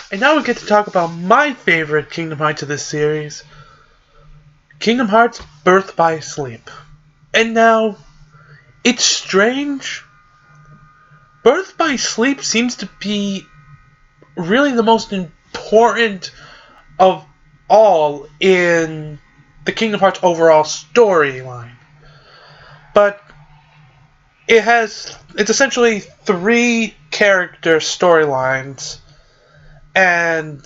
And now we get to talk about my favorite Kingdom Hearts of this series, Kingdom Hearts Birth by Sleep. And now, it's strange. Birth by Sleep seems to be really the most important of all in the Kingdom Hearts overall storyline. But it's essentially 3 character storylines and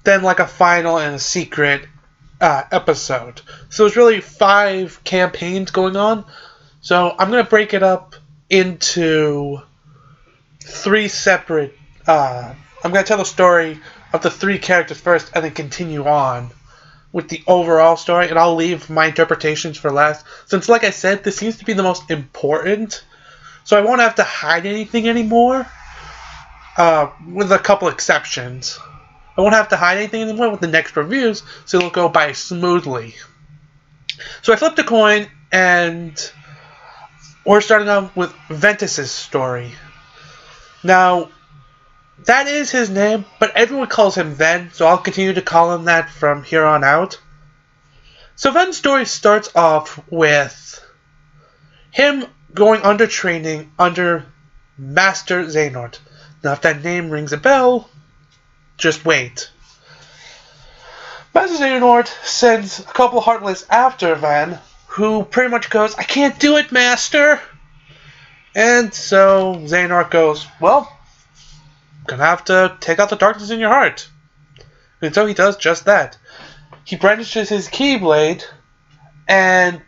then like a final and a secret episode. So it's really 5 campaigns going on. So I'm going to break it up into 3 separate... I'm going to tell the story of the 3 characters first and then continue on with the overall story, and I'll leave my interpretations for last. Since, like I said, this seems to be the most important, so I won't have to hide anything anymore, with a couple exceptions. I won't have to hide anything anymore with the next reviews, so it'll go by smoothly. So I flipped a coin, and we're starting off with Ventus's story. Now, that is his name, but everyone calls him Ven, so I'll continue to call him that from here on out. So Ven's story starts off with him going under training under Master Xehanort. Now, if that name rings a bell, just wait. Master Xehanort sends a couple Heartless after Ven, who pretty much goes, "I can't do it, Master!" And so Xehanort goes, "Well, gonna have to take out the darkness in your heart." And so he does just that. He brandishes his Keyblade, and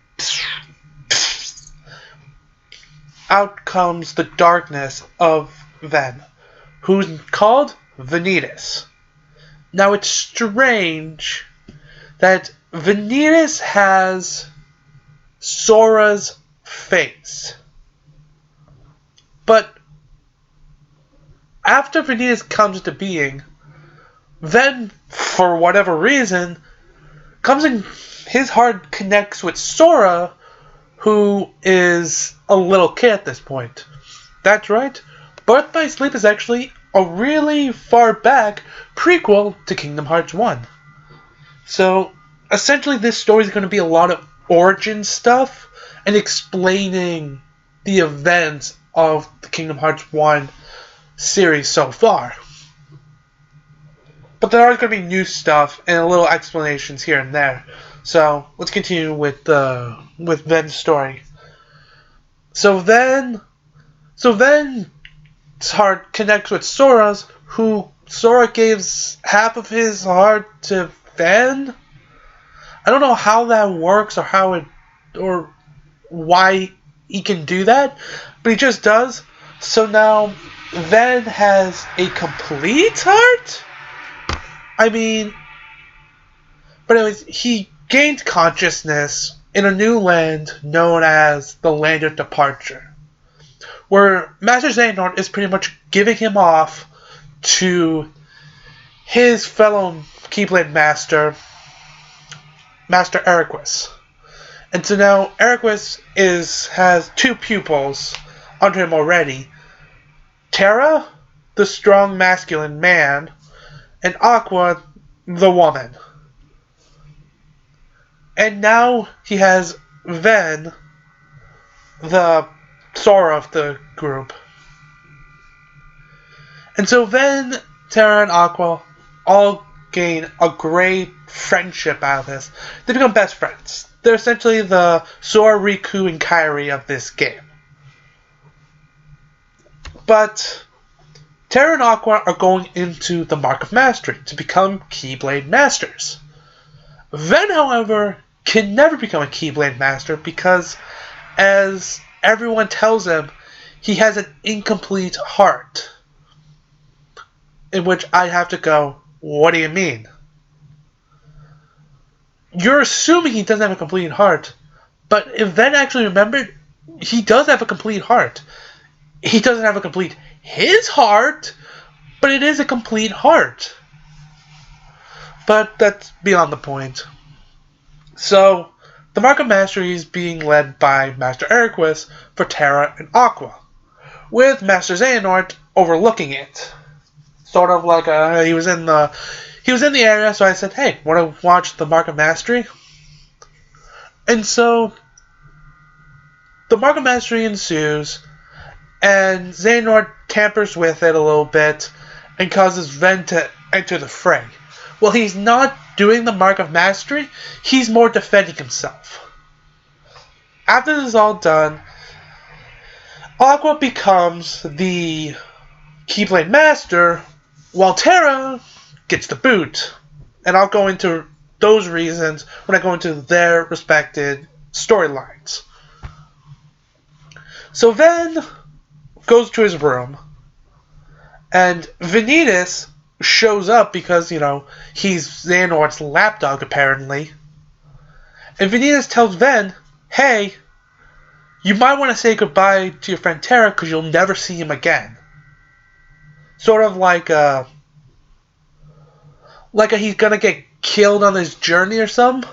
out comes the darkness of Ven, who's called Vanitas. Now it's strange that Vanitas has Sora's face, but after Vanitas comes into being, Ven, for whatever reason, comes in, his heart connects with Sora, who is a little kid at this point. That's right, Birth by Sleep is actually a really far back prequel to Kingdom Hearts 1. So, essentially this story is going to be a lot of origin stuff and explaining the events of the Kingdom Hearts 1 series so far. But there are going to be new stuff and little explanations here and there. So let's continue with Ven's story. So Ven's heart connects with Sora's, who Sora gives half of his heart to Ven. I don't know how that works or why he can do that, but he just does. So now Ven has a complete heart? But anyways, he gained consciousness in a new land known as the Land of Departure, where Master Xehanort is pretty much giving him off to his fellow Keyblade Master, Master Eraqus. And so now Eraqus has 2 pupils under him already, Terra, the strong masculine man, and Aqua, the woman. And now he has Ven, the Sora of the group. And so Ven, Terra, and Aqua all gain a great friendship out of this. They become best friends. They're essentially the Sora, Riku, and Kairi of this game. But Terra and Aqua are going into the Mark of Mastery to become Keyblade Masters. Ven, however, can never become a Keyblade Master because, as everyone tells him, he has an incomplete heart. In which I have to go, what do you mean? You're assuming he doesn't have a complete heart, but if Ven actually remembered, he does have a complete heart. He doesn't have a complete his heart, but it is a complete heart. But that's beyond the point. So, the Mark of Mastery is being led by Master Eraqus for Terra and Aqua, with Master Xehanort overlooking it. sort of like he was in the area, so I said, "Hey, want to watch the Mark of Mastery?" And so the Mark of Mastery ensues, and Xehanort tampers with it a little bit and causes Ven to enter the fray. Well, he's not doing the Mark of Mastery, he's more defending himself. After this is all done, Aqua becomes the Keyblade Master, while Terra gets the boot. And I'll go into those reasons when I go into their respective storylines. So Ven goes to his room, and Vanitas shows up because, he's Xehanort's lapdog, apparently. And Vanitas tells Ven, "Hey, you might want to say goodbye to your friend Terra because you'll never see him again." Sort of like he's gonna get killed on his journey or something.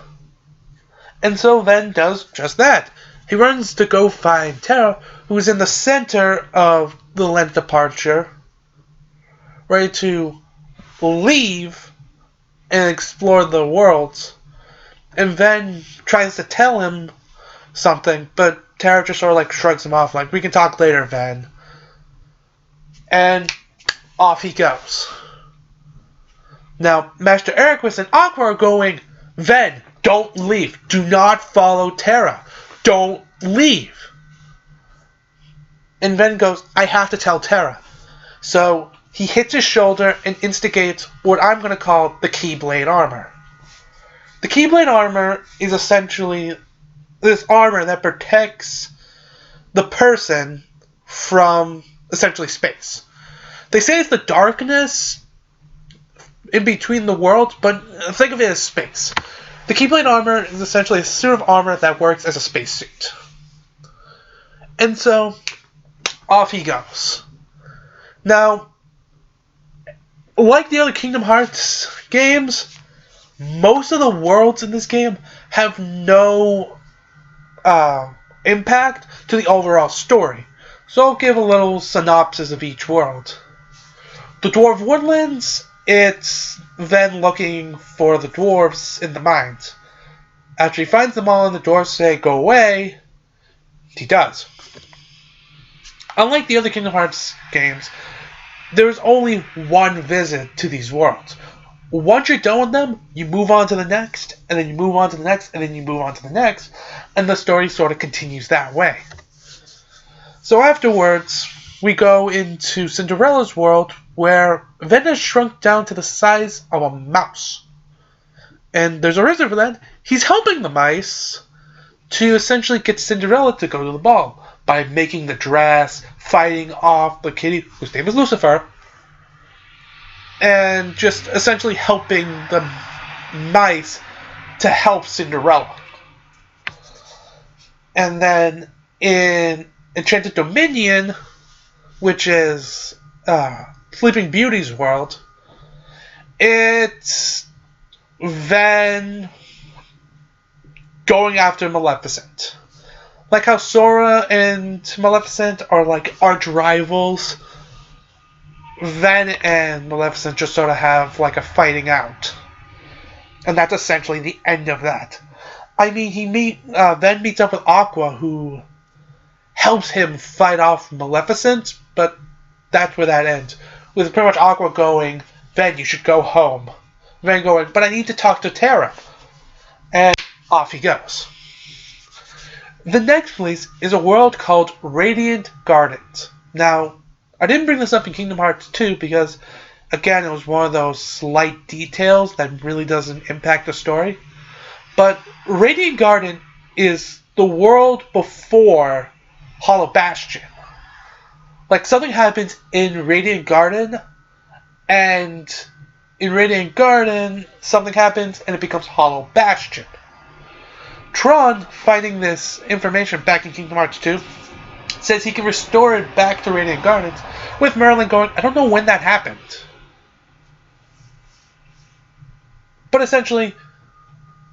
And so Ven does just that. He runs to go find Terra, who's in the center of the Lent departure, ready to leave and explore the worlds. And Ven tries to tell him something, but Terra just sort of shrugs him off, like, "We can talk later, Ven." And off he goes. Now, Master Eraqus and Aqua are going, "Ven, don't leave. Do not follow Terra. Don't leave." And Ven goes, "I have to tell Terra." So he hits his shoulder and instigates what I'm going to call the Keyblade Armor. The Keyblade Armor is essentially this armor that protects the person from essentially space. They say it's the darkness in between the worlds, but think of it as space. The Keyblade Armor is essentially a suit of armor that works as a spacesuit. And so, off he goes. Now, like the other Kingdom Hearts games, most of the worlds in this game have no impact to the overall story. So I'll give a little synopsis of each world. The Dwarf Woodlands, it's Ven looking for the dwarves in the mines. After he finds them all and the dwarves say, "Go away," he does. Unlike the other Kingdom Hearts games, there's only one visit to these worlds. Once you're done with them, you move on to the next, and then you move on to the next, and then you move on to the next, and the story sort of continues that way. So afterwards, we go into Cinderella's world, where Ven has shrunk down to the size of a mouse. And there's a reason for that. He's helping the mice to essentially get Cinderella to go to the ball by making the dress, fighting off the kitty, whose name is Lucifer, and just essentially helping the mice to help Cinderella. And then in Enchanted Dominion, which is Sleeping Beauty's world, it's Ven going after Maleficent. Like how Sora and Maleficent are like arch rivals, Ven and Maleficent just sort of have like a fighting out. And that's essentially the end of that. I mean, Ven meets up with Aqua, who helps him fight off Maleficent, but that's where that ends. With pretty much Aqua going, "Ven, you should go home." Ven going, "But I need to talk to Terra." And off he goes. The next place is a world called Radiant Gardens. Now, I didn't bring this up in Kingdom Hearts 2 because, again, it was one of those slight details that really doesn't impact the story. But Radiant Garden is the world before Hollow Bastion. Like, something happens in Radiant Garden, and in Radiant Garden, something happens and it becomes Hollow Bastion. Tron, finding this information back in Kingdom Hearts 2, says he can restore it back to Radiant Gardens, with Merlin going, "I don't know when that happened." But essentially,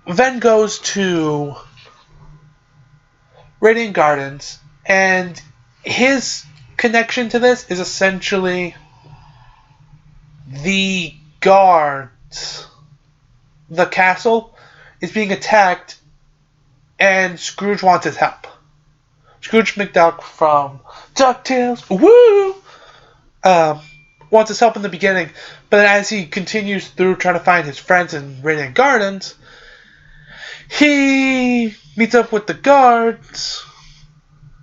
Ven goes to Radiant Gardens, and his connection to this is essentially the guards, the castle, is being attacked, and Scrooge wants his help. Scrooge McDuck from DuckTales, woo, wants his help in the beginning, but as he continues through trying to find his friends in Radiant Gardens, he meets up with the guards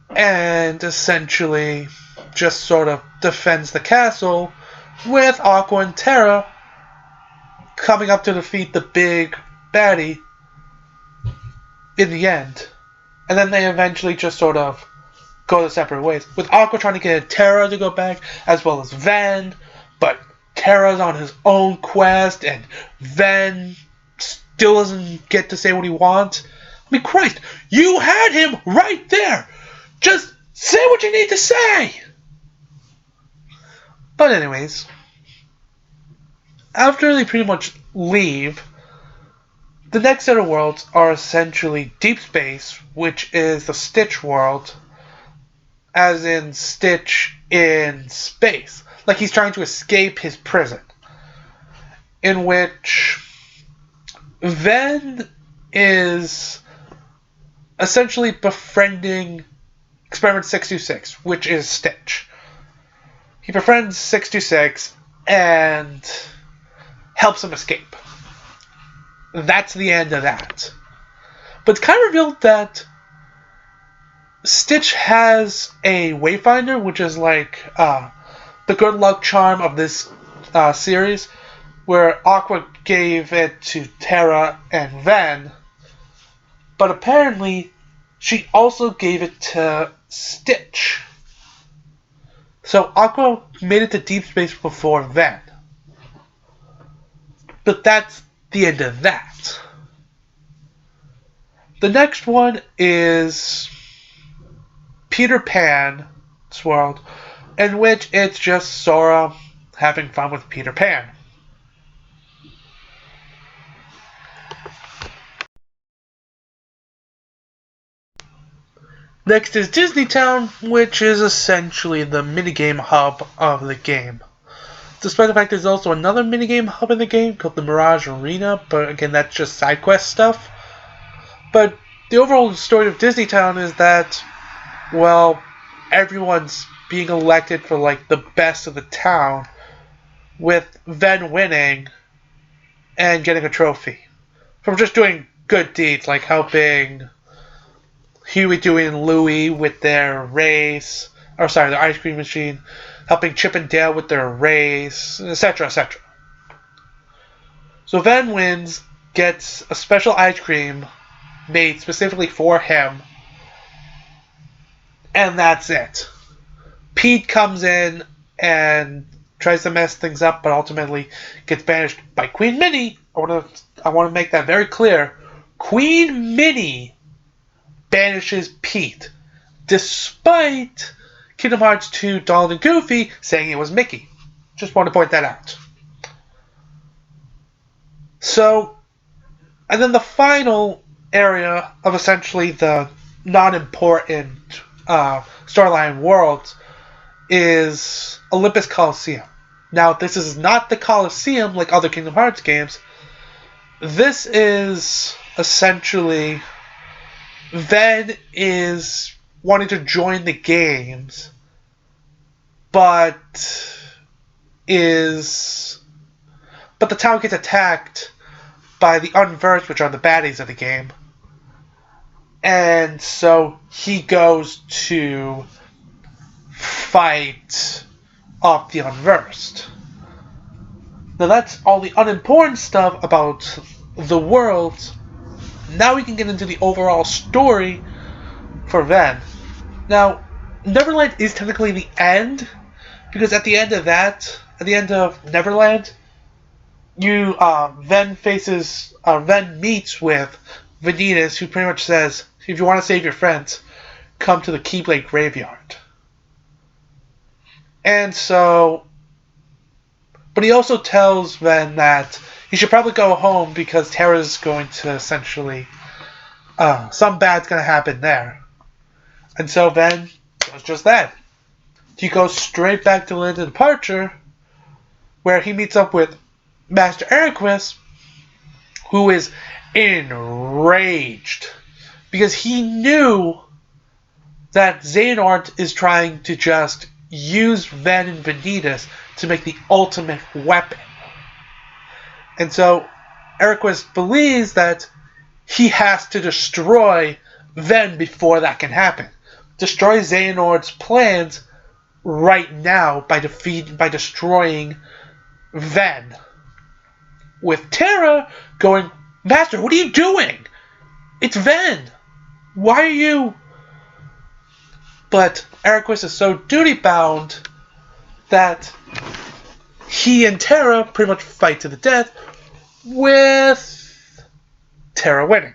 and essentially just sort of defends the castle, with Aqua and Terra coming up to defeat the big baddie in the end. And then they eventually just sort of go their separate ways, with Aqua trying to get Terra to go back, as well as Ven, but Terra's on his own quest, and Ven still doesn't get to say what he wants. I mean, Christ, you had him right there! Just say what you need to say! But anyways, after they pretty much leave, the next set of worlds are essentially Deep Space, which is the Stitch world, as in Stitch in space. Like he's trying to escape his prison, in which Ven is essentially befriending Experiment 626, which is Stitch. He befriends 626 and helps him escape. That's the end of that. But it's kind of revealed that Stitch has a Wayfinder, which is like the good luck charm of this series, where Aqua gave it to Terra and Ven, but apparently she also gave it to Stitch. So Aqua made it to Deep Space before Ven. But that's the end of that. The next one is Peter Pan's world, in which it's just Sora having fun with Peter Pan. Next is Disney Town, which is essentially the minigame hub of the game. Despite the fact there's also another minigame hub in the game called the Mirage Arena, but again, that's just side quest stuff. But the overall story of Disney Town is that, well, everyone's being elected for like the best of the town, with Ven winning and getting a trophy from just doing good deeds like helping Huey, Dewey, and Louie with their race, their ice cream machine, helping Chip and Dale with their race, etc., etc. So Ven wins, gets a special ice cream made specifically for him, and that's it. Pete comes in and tries to mess things up, but ultimately gets banished by Queen Minnie. I want to make that very clear. Queen Minnie banishes Pete, despite Kingdom Hearts 2 Donald and Goofy saying it was Mickey. Just want to point that out. So, and then the final area of essentially the non-important storyline world is Olympus Coliseum. Now, this is not the Coliseum like other Kingdom Hearts games. This is essentially Ven is wanting to join the games, but the town gets attacked by the Unversed, which are the baddies of the game. And so he goes to fight off the Unversed. Now that's all the unimportant stuff about the world. Now we can get into the overall story for Ven. Now, Neverland is technically the end, because at the end of Neverland, Ven meets with Vanitas, who pretty much says, if you want to save your friends, come to the Keyblade Graveyard. And so, but he also tells Ven that he should probably go home because Terra's going to essentially, some bad's going to happen there. And so Ven does just that. He goes straight back to Land of Departure where he meets up with Master Eriquis, who is enraged because he knew that Xehanort is trying to just use Ven and Vanitas to make the ultimate weapon. And so Eriquis believes that he has to destroy Ven before that can happen. Destroy Xehanort's plans right now by destroying Ven. With Terra going, Master, what are you doing? It's Ven. Why are you... But Eriquis is so duty-bound that he and Terra pretty much fight to the death, with Terra winning.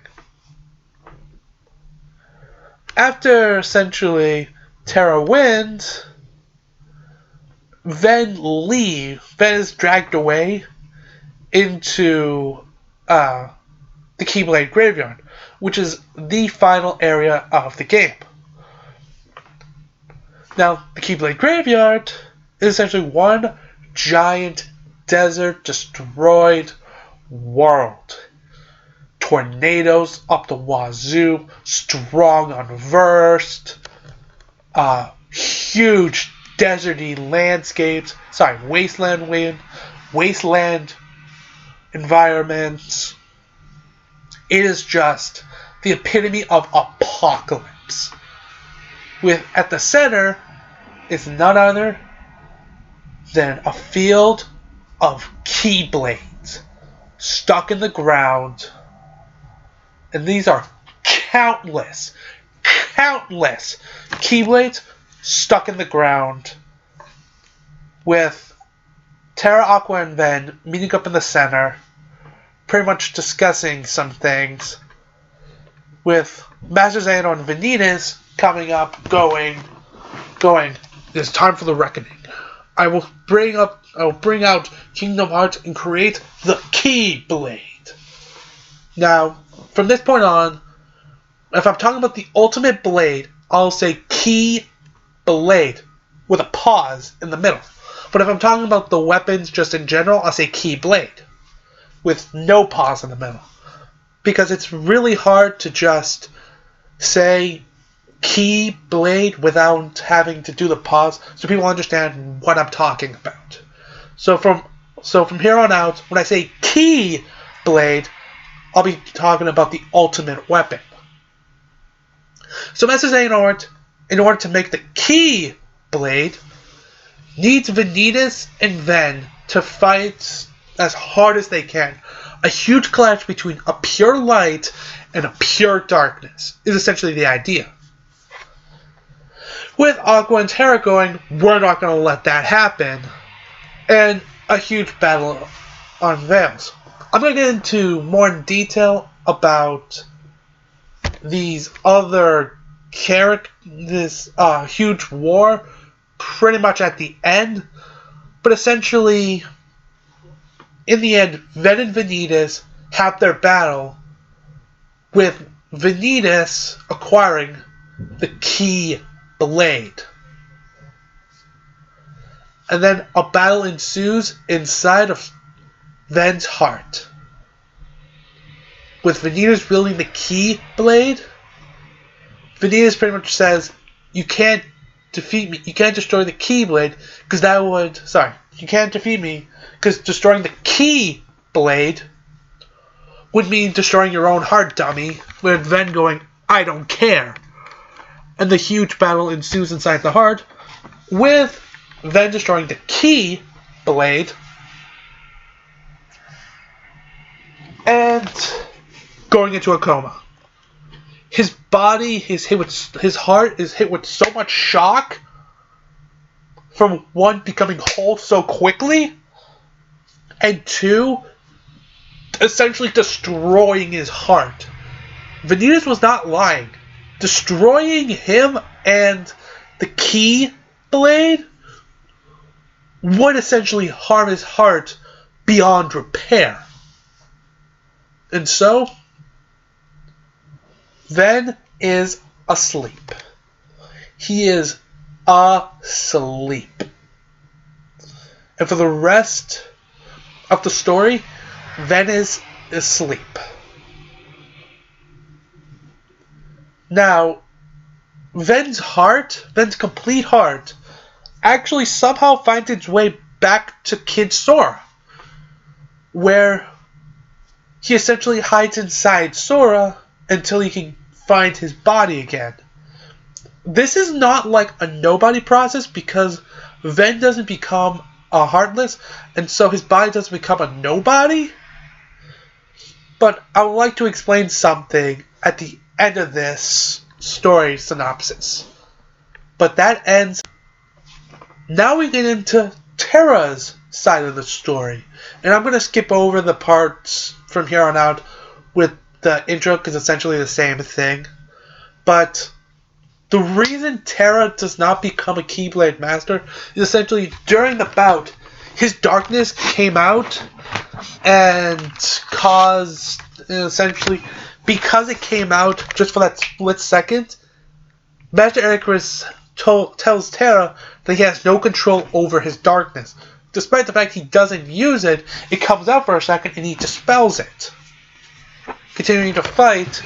After essentially Terra wins, Ven is dragged away into the Keyblade Graveyard, which is the final area of the game. Now, the Keyblade Graveyard is essentially one giant desert destroyed world. Tornadoes up the wazoo, strong unversed, huge deserty landscapes, wasteland environments. It is just the epitome of apocalypse. With at the center is none other than a field of Keyblades stuck in the ground. And these are countless Keyblades stuck in the ground, with Terra, Aqua, and Ven meeting up in the center, pretty much discussing some things, with Master Xehanort and Vanitas coming up, going, it's time for the reckoning. I will bring out Kingdom Hearts and create the Keyblade. Now, from this point on, if I'm talking about the ultimate blade, I'll say Keyblade with a pause in the middle. But if I'm talking about the weapons just in general, I'll say Keyblade with no pause in the middle. Because it's really hard to just say Keyblade without having to do the pause so people understand what I'm talking about. So from here on out, when I say Keyblade, I'll be talking about the ultimate weapon. So Master Xehanort, in order to make the Keyblade, needs Vanitas and Ven to fight as hard as they can. A huge clash between a pure light and a pure darkness is essentially the idea. With Aqua and Terra going, we're not going to let that happen, and a huge battle unveils. I'm going to get into more in detail about these other this huge war pretty much at the end, but essentially, in the end, Ven and Vanitas have their battle, with Vanitas acquiring the Keyblade. And then a battle ensues inside of Ven's heart, with Vanitas wielding the Keyblade. Vanitas pretty much says, you can't defeat me, you can't destroy the Keyblade, because that would, you can't defeat me, because destroying the Keyblade would mean destroying your own heart, dummy, with Ven going, I don't care. And the huge battle ensues inside the heart, with Ven destroying the Keyblade, and going into a coma. His body, his heart is hit with so much shock from one, becoming whole so quickly, and two, essentially destroying his heart. Vanitas was not lying. Destroying him and the Keyblade would essentially harm his heart beyond repair. And so, Ven is asleep. He is asleep. And for the rest of the story, Ven is asleep. Now, Ven's complete heart, actually somehow finds its way back to Kid Sora, where he essentially hides inside Sora until he can find his body again. This is not like a nobody process because Ven doesn't become a Heartless, and so his body doesn't become a nobody. But I would like to explain something at the end of this story synopsis. But that ends. Now we get into Terra's side of the story. And I'm going to skip over the parts from here on out with the intro because it's essentially the same thing. But the reason Terra does not become a Keyblade Master is essentially during the bout, his darkness came out and caused, essentially, because it came out just for that split second, Master Icarus tells Terra that he has no control over his darkness. Despite the fact he doesn't use it, it comes out for a second and he dispels it. Continuing to fight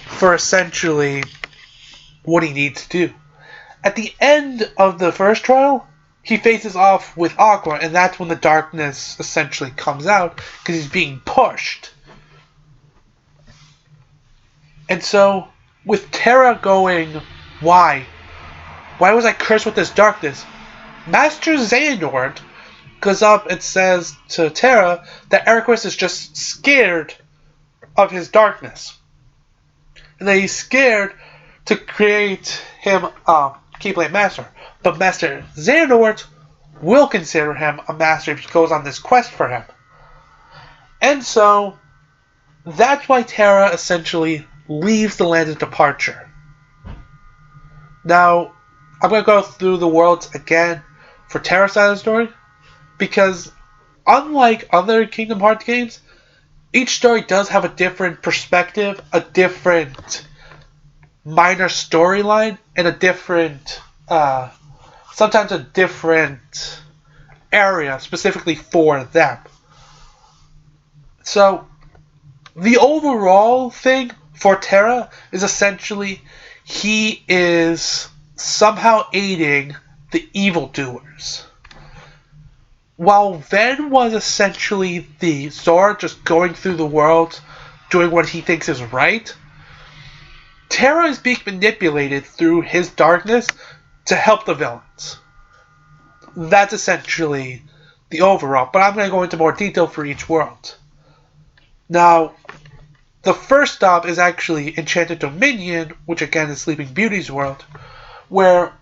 for essentially what he needs to do. At the end of the first trial, he faces off with Aqua, and that's when the darkness essentially comes out because he's being pushed. And so, with Terra going, why? Why was I cursed with this darkness? Master Xehanort goes up and says to Terra that Icarus is just scared of his darkness. And that he's scared to create him a Keyblade Master. But Master Xehanort will consider him a master if he goes on this quest for him. And so, that's why Terra essentially leaves the land of departure. Now, I'm going to go through the worlds again for Terra's side of the story, because unlike other Kingdom Hearts games, each story does have a different perspective, a different minor storyline, and a different, sometimes a different area specifically for them. So, the overall thing for Terra is essentially he is somehow aiding the evildoers. While Ven was essentially the Sora just going through the world, doing what he thinks is right, Terra is being manipulated through his darkness to help the villains. That's essentially the overall, but I'm going to go into more detail for each world. Now, the first stop is actually Enchanted Dominion, which again is Sleeping Beauty's world, where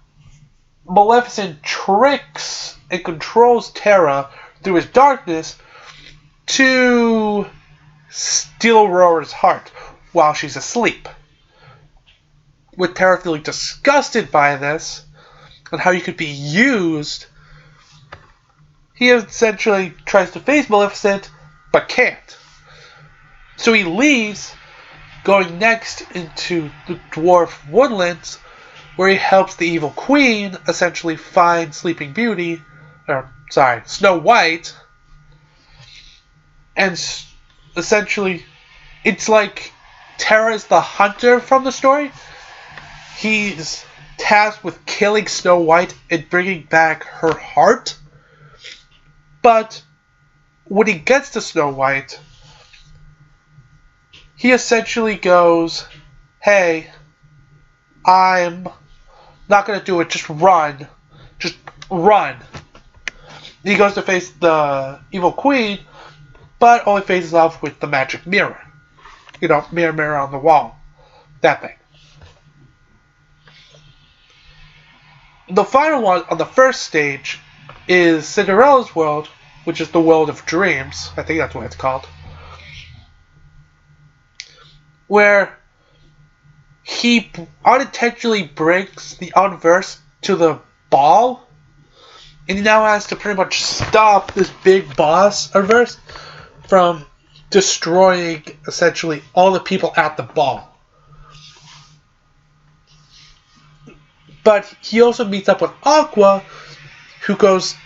Maleficent tricks and controls Terra through his darkness to steal Aurora's heart while she's asleep. With Terra feeling disgusted by this and how he could be used, he essentially tries to face Maleficent but can't. So he leaves, going next into the Dwarf Woodlands, where he helps the Evil Queen essentially find Sleeping Beauty, Snow White, and essentially it's like Terra is the hunter from the story. He's tasked with killing Snow White and bringing back her heart, but when he gets to Snow White, he essentially goes, hey, I'm not going to do it, just run. Just run. He goes to face the Evil Queen, but only faces off with the magic mirror. You know, mirror on the wall. That thing. The final one on the first stage is Cinderella's world, which is the world of dreams. I think that's what it's called. Where he unintentionally brings the Universe to the ball, and he now has to pretty much stop this big boss Universe from destroying essentially all the people at the ball. But he also meets up with Aqua, who goes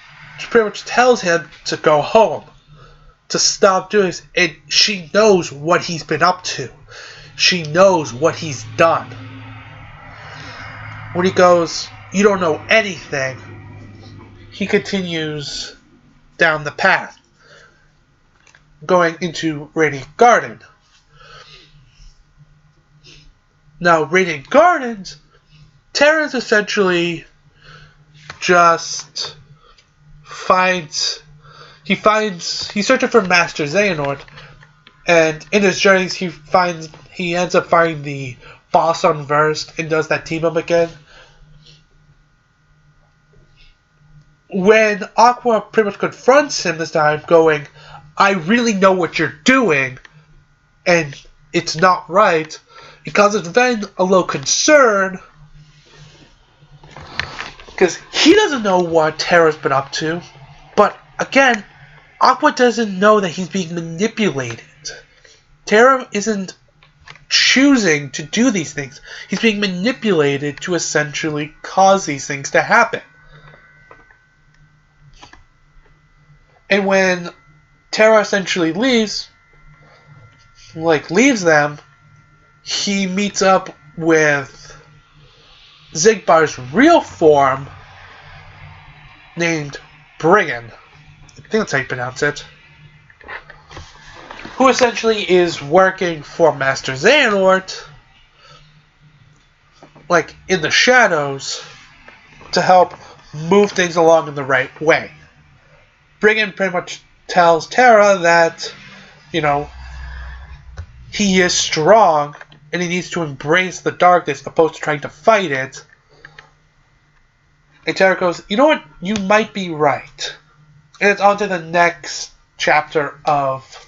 pretty much tells him to go home, to stop doing this, and she knows what he's been up to. She knows what he's done. When he goes, "You don't know anything," he continues down the path, going into Radiant Garden. Now, Radiant Gardens, Terra's essentially just he's searching for Master Xehanort, and in his journeys he ends up finding the boss unversed and does that team up again. When Aqua pretty much confronts him this time, going, "I really know what you're doing, and it's not right," it causes Ven a little concern, because he doesn't know what Terra's been up to. But again, Aqua doesn't know that he's being manipulated. Terra isn't choosing to do these things. He's being manipulated to essentially cause these things to happen. And when Terra essentially leaves them, he meets up with Xigbar's real form, named Brigand. I think that's how you pronounce it. Who essentially is working for Master Xehanort, in the shadows, to help move things along in the right way. Brigand pretty much tells Terra that, he is strong and he needs to embrace the darkness opposed to trying to fight it. And Terra goes, "You know what? You might be right." And it's on to the next chapter of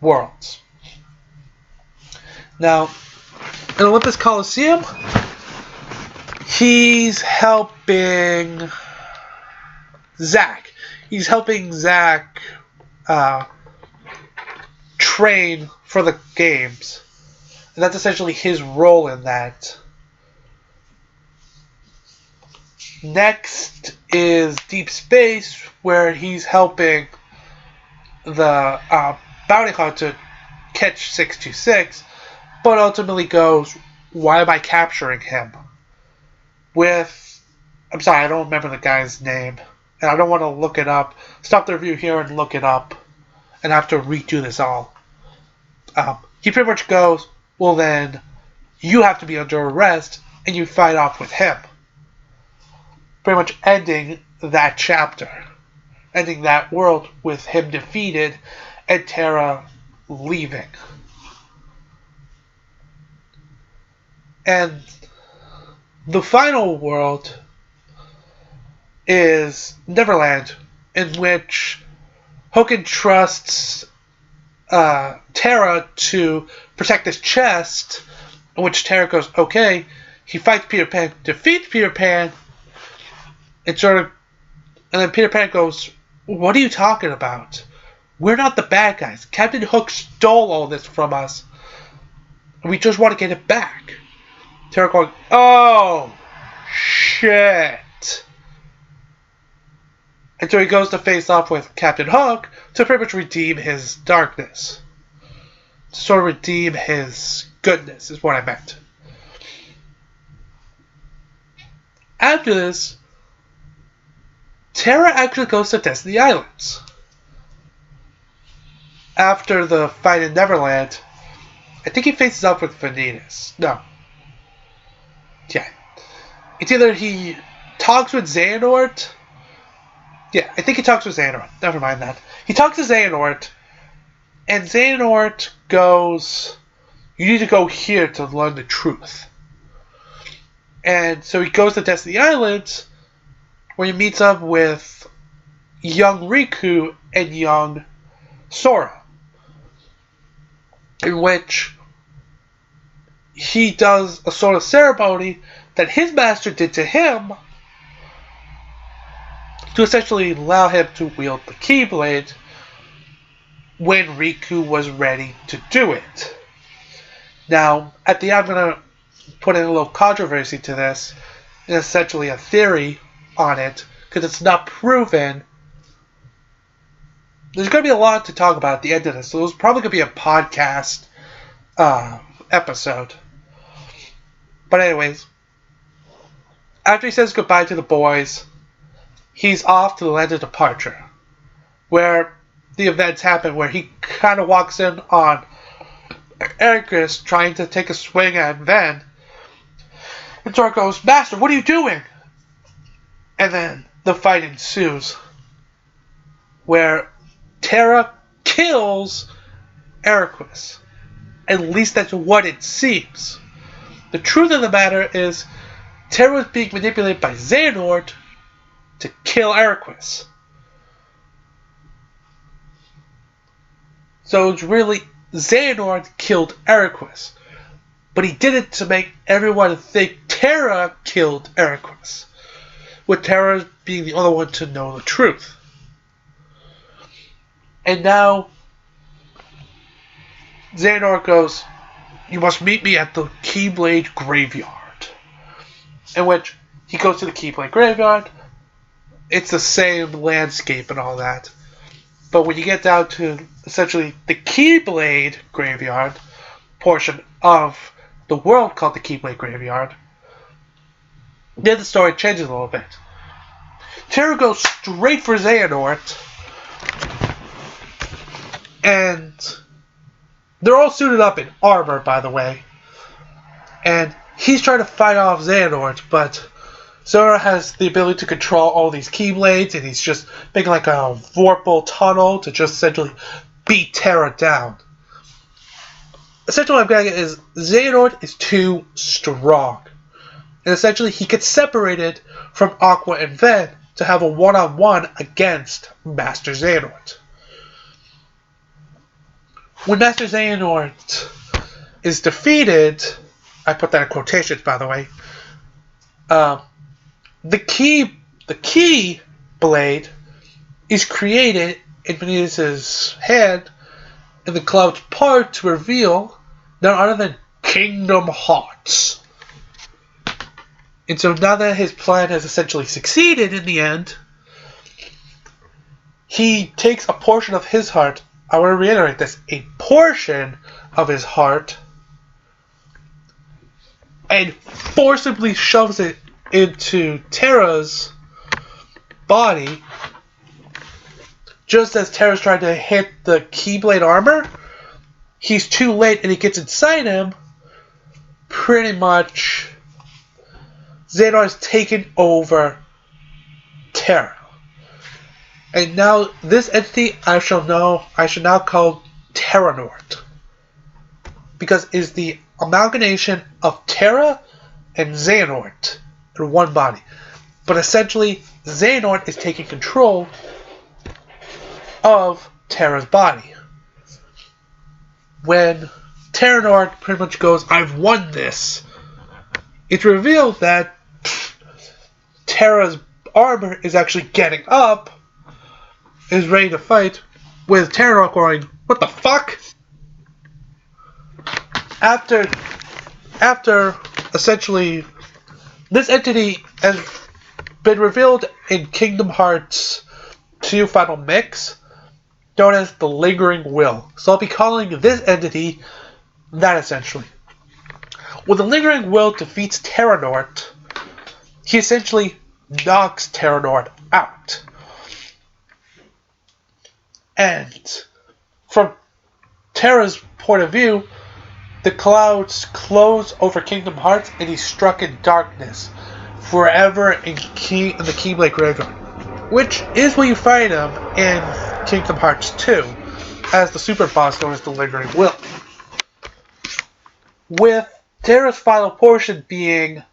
Worlds. Now, in Olympus Coliseum, he's helping Zack. He's helping Zack train for the games. And that's essentially his role in that. Next is Deep Space, where he's helping the bounty hunter catch 626, but ultimately goes, "Why am I capturing him?" I'm sorry, I don't remember the guy's name, and I don't want to look it up. Stop the review here and look it up, and have to redo this all. He pretty much goes, "Well then, you have to be under arrest," and you fight off with him. Pretty much ending that chapter. Ending that world with him defeated and Terra leaving. And the final world is Neverland, in which Hoken trusts Terra to protect his chest, in which Terra goes, "Okay." He fights Peter Pan, defeats Peter Pan, and then Peter Pan goes, "What are you talking about? We're not the bad guys. Captain Hook stole all this from us, and we just want to get it back." Terra going, "Oh, shit." And so he goes to face off with Captain Hook to pretty much redeem his darkness. To sort of redeem his goodness, is what I meant. After this, Terra actually goes to Destiny Islands. After the fight in Neverland, I think he faces up with Vanitas. No. Yeah. It's either he talks with Xehanort. Yeah, I think he talks with Xehanort. Never mind that. He talks to Xehanort, and Xehanort goes, "You need to go here to learn the truth." And so he goes to Destiny Islands, where he meets up with young Riku and young Sora, in which he does a sort of ceremony that his master did to him to essentially allow him to wield the Keyblade when Riku was ready to do it. Now, at the end, I'm going to put in a little controversy to this, and essentially a theory on it, because it's not proven there's going to be a lot to talk about at the end of this, so there's probably going to be a podcast episode. But anyways, after he says goodbye to the boys, he's off to the land of departure, where the events happen, where he kind of walks in on Eraqus trying to take a swing at Ven, and Thor goes, "Master, what are you doing?" And then the fight ensues, where Terra kills Eraqus. At least that's what it seems. The truth of the matter is, Terra was being manipulated by Xehanort to kill Eraqus. So it's really Xehanort killed Eraqus, but he did it to make everyone think Terra killed Eraqus, with Terra being the only one to know the truth. And now Xehanort goes, "You must meet me at the Keyblade Graveyard." In which he goes to the Keyblade Graveyard. It's the same landscape and all that. But when you get down to essentially the Keyblade Graveyard portion of the world called the Keyblade Graveyard, then the story changes a little bit. Terra goes straight for Xehanort, and they're all suited up in armor, by the way. And he's trying to fight off Xehanort, but Zora has the ability to control all these Keyblades, and he's just making like a vorpal tunnel to just essentially beat Terra down. Essentially what I'm getting at is Xehanort is too strong. And essentially he gets separated from Aqua and Ven to have a one-on-one against Master Xehanort. When Master Xehanort is defeated, I put that in quotations, by the way, the key blade is created in Venus's hand, and the clouds part to reveal none other than Kingdom Hearts. And so now that his plan has essentially succeeded in the end, he takes a portion of his heart, I want to reiterate this, a portion of his heart, and forcibly shoves it into Terra's body. Just as Terra's trying to hit the Keyblade armor, he's too late and he gets inside him. Pretty much, Xehanort has taken over Terra. And now, this entity I should now call Terranort. Because it is the amalgamation of Terra and Xehanort in one body. But essentially, Xehanort is taking control of Terra's body. When Terranort pretty much goes, "I've won this," it's revealed that Terra's armor is actually getting up, is ready to fight, with Terranort going, "What the fuck?" After essentially, this entity has been revealed in Kingdom Hearts 2 Final Mix, known as the Lingering Will. So I'll be calling this entity that essentially. When the Lingering Will defeats Terranort, he essentially knocks Terranort out. And from Terra's point of view, the clouds close over Kingdom Hearts and he's struck in darkness forever in the Keyblade Graveyard, which is where you find him in Kingdom Hearts 2 as the super boss known as the Lingering Will. With Terra's final portion being,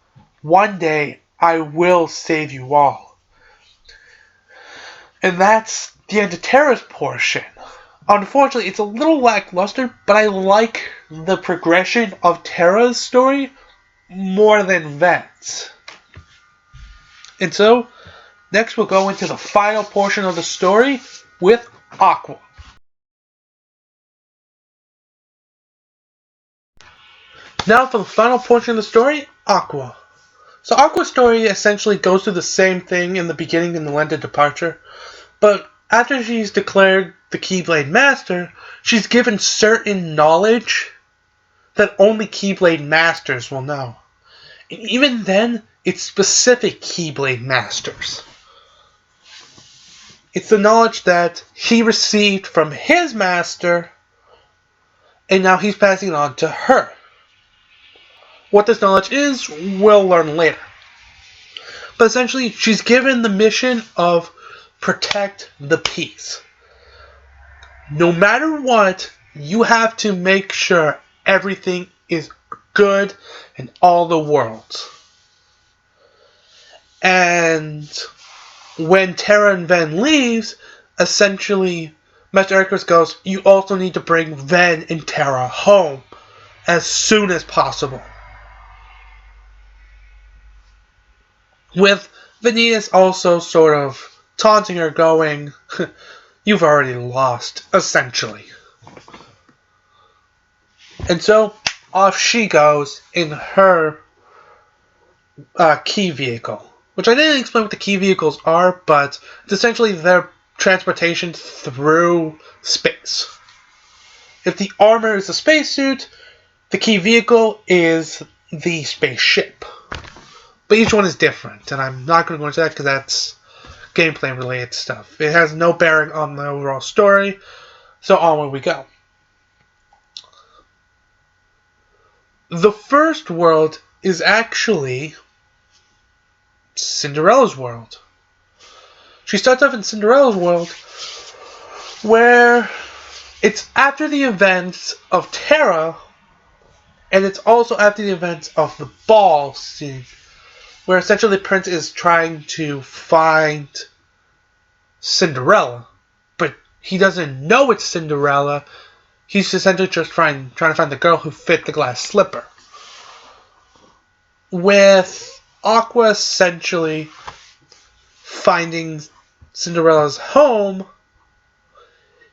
"One day I will save you all." And that's the end of Terra's portion. Unfortunately, it's a little lackluster, but I like the progression of Terra's story more than Ven's. And so, next we'll go into the final portion of the story with Aqua. Now for the final portion of the story, Aqua. So Aqua's story essentially goes through the same thing in the beginning in the Land of Departure, but after she's declared the Keyblade Master, she's given certain knowledge that only Keyblade Masters will know. And even then, it's specific Keyblade Masters. It's the knowledge that he received from his master, and now he's passing it on to her. What this knowledge is, we'll learn later. But essentially, she's given the mission of protect the peace. No matter what, you have to make sure everything is good in all the worlds. And when Terra and Ven leaves, essentially, Master Icarus goes, you also need to bring Ven and Terra home as soon as possible. With Vanitas also sort of taunting her, going, you've already lost, essentially. And so, off she goes in her key vehicle. Which I didn't explain what the key vehicles are, but it's essentially their transportation through space. If the armor is a spacesuit, the key vehicle is the spaceship. But each one is different, and I'm not going to go into that because that's gameplay related stuff. It has no bearing on the overall story, so onward we go. The first world is actually Cinderella's world. She starts off in Cinderella's world, where it's after the events of Terra, and it's also after the events of the ball scene, where essentially the prince is trying to find Cinderella, but he doesn't know it's Cinderella. He's essentially just trying to find the girl who fit the glass slipper. With Aqua essentially finding Cinderella's home,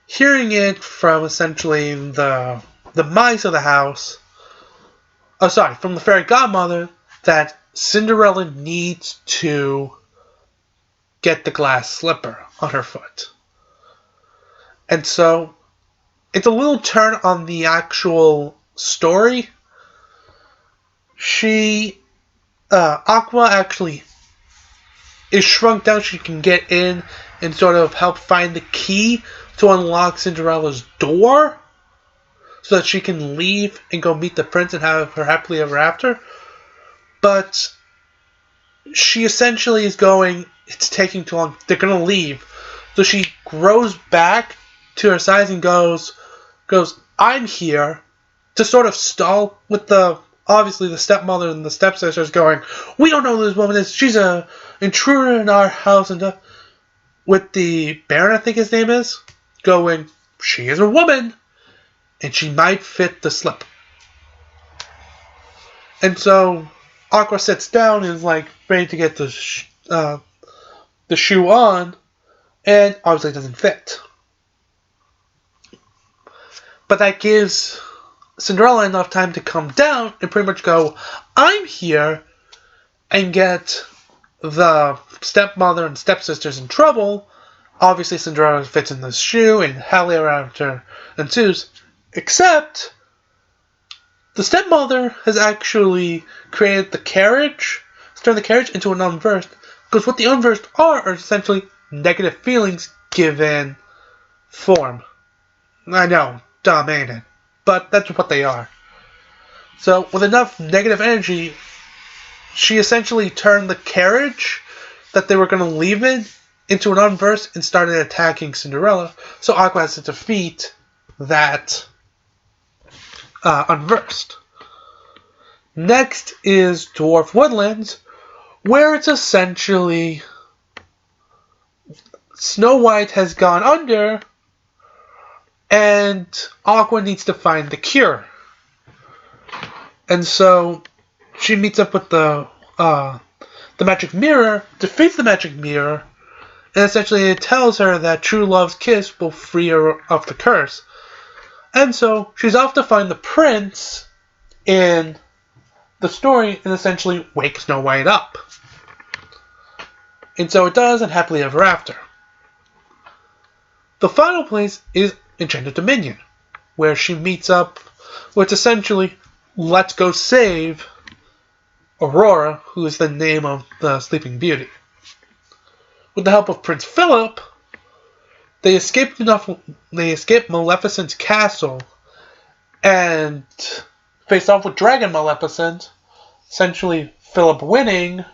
hearing it from essentially the mice of the house, from the fairy godmother, that Cinderella needs to get the glass slipper on her foot. And so, it's a little turn on the actual story. Aqua actually is shrunk down. She can get in and sort of help find the key to unlock Cinderella's door so that she can leave and go meet the prince and have her happily ever after. But she essentially is going, it's taking too long, they're going to leave. So she grows back to her size and goes, I'm here, to sort of stall with obviously the stepmother and the stepsisters going, we don't know who this woman is, she's an intruder in our house, and with the Baron, I think his name is, going, she is a woman, and she might fit the slip. And so Aqua sits down and is like ready to get the shoe on, and obviously it doesn't fit. But that gives Cinderella enough time to come down and pretty much go, I'm here, and get the stepmother and stepsisters in trouble. Obviously Cinderella fits in this shoe and happily ever after ensues, except the stepmother has actually created the carriage, turned the carriage into an unversed, because what the unversed are essentially negative feelings given form. I know, dumb, ain't it? But that's what they are. So, with enough negative energy, she essentially turned the carriage that they were going to leave in into an unversed and started attacking Cinderella. So Aqua has to defeat that unversed. Next is Dwarf Woodlands, where it's essentially Snow White has gone under, and Aqua needs to find the cure. And so she meets up with the magic mirror, defeats the magic mirror, and essentially it tells her that true love's kiss will free her of the curse. And so she's off to find the prince in the story and essentially wake Snow White up. And so it does, and happily ever after. The final place is Enchanted Dominion, where she meets up with essentially Let's Go Save Aurora, who is the name of the Sleeping Beauty. With the help of Prince Philip, they escape Maleficent's castle and face off with Dragon Maleficent, essentially Philip winning,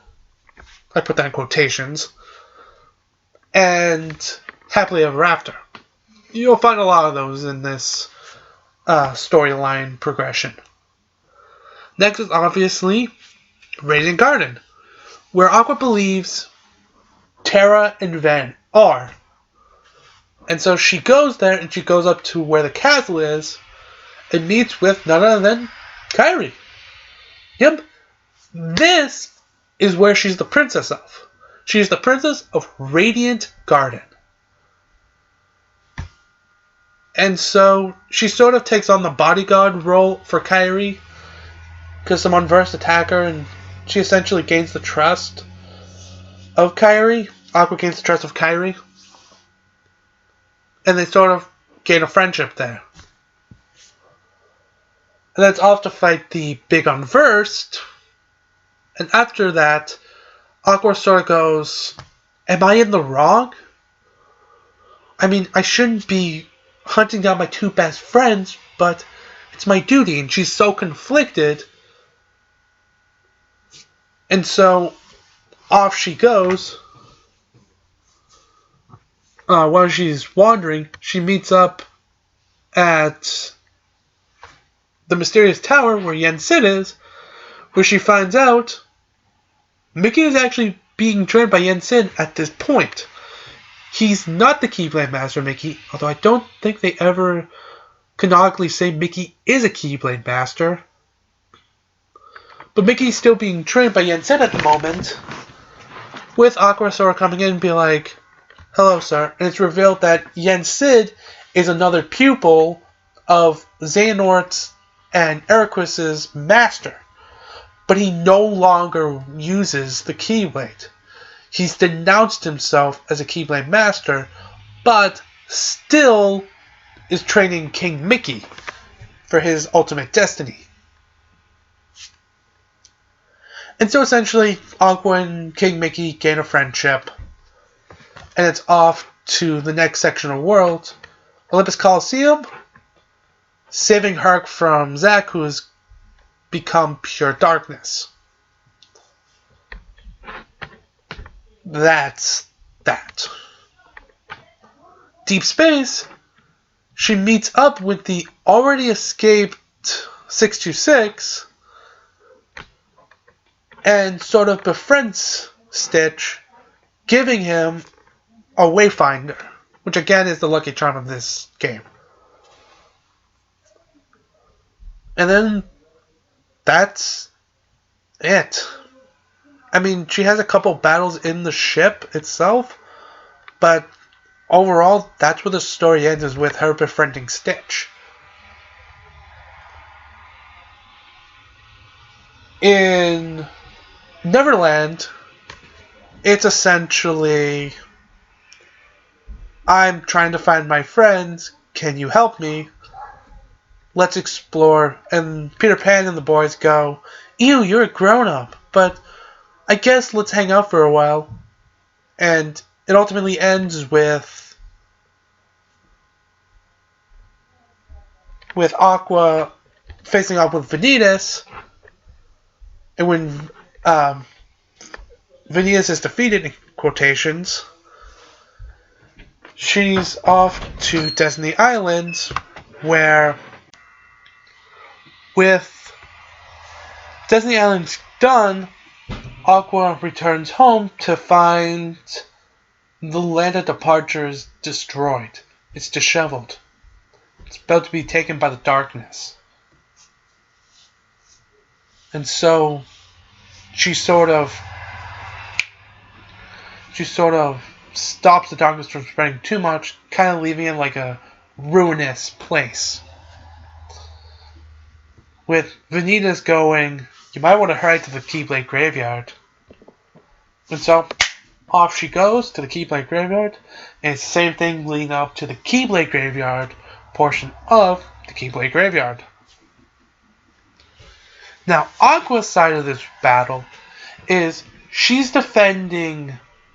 I put that in quotations, and happily ever after. You'll find a lot of those in this storyline progression. Next is obviously Radiant Garden, where Aqua believes Terra and Ven are. And so she goes there and she goes up to where the castle is and meets with none other than Kairi. Yep, this is where she's the princess of. She's the princess of Radiant Garden. And so she sort of takes on the bodyguard role for Kairi, because someone first attacked her and she essentially gains the trust of Kairi. Aqua gains the trust of Kairi. And they sort of gain a friendship there. And then it's off to fight the Big Unversed. And after that, Aqua sort of goes, am I in the wrong? I mean, I shouldn't be hunting down my two best friends, but it's my duty. And she's so conflicted. And so, off she goes. While she's wandering, she meets up at the mysterious tower where Yen Sid is, where she finds out Mickey is actually being trained by Yen Sid at this point. He's not the Keyblade Master Mickey, although I don't think they ever canonically say Mickey is a Keyblade Master. But Mickey's still being trained by Yen Sid at the moment, with Aqua sort of coming in and be like, hello, sir. And it's revealed that Yen Sid is another pupil of Xehanort's and Eriquis's master. But he no longer uses the Keyblade. He's denounced himself as a Keyblade master, but still is training King Mickey for his ultimate destiny. And so essentially, Aqua and King Mickey gain a friendship. And it's off to the next section of the world, Olympus Coliseum, saving Herc from Zack, who has become pure darkness. That's that. Deep Space, she meets up with the already escaped 626 and sort of befriends Stitch, giving him a Wayfinder, which again is the lucky charm of this game. And then that's it. I mean, she has a couple battles in the ship itself, but overall, that's where the story ends, is with her befriending Stitch. In Neverland, it's essentially, I'm trying to find my friends, can you help me? Let's explore. And Peter Pan and the boys go, ew, you're a grown-up, but I guess let's hang out for a while. And it ultimately ends with Aqua facing off with Vanitas, and when Vanitas is defeated, in quotations, she's off to Destiny Island, where with Destiny Island done, Aqua returns home to find the land of departure is destroyed. It's disheveled. It's about to be taken by the darkness. And so she sort of stops the darkness from spreading too much, kind of leaving it like a ruinous place. With Vanitas going, you might want to hurry to the Keyblade Graveyard. And so, off she goes to the Keyblade Graveyard, and it's the same thing leading up to the Keyblade Graveyard portion of the Keyblade Graveyard. Now, Aqua's side of this battle is she's defending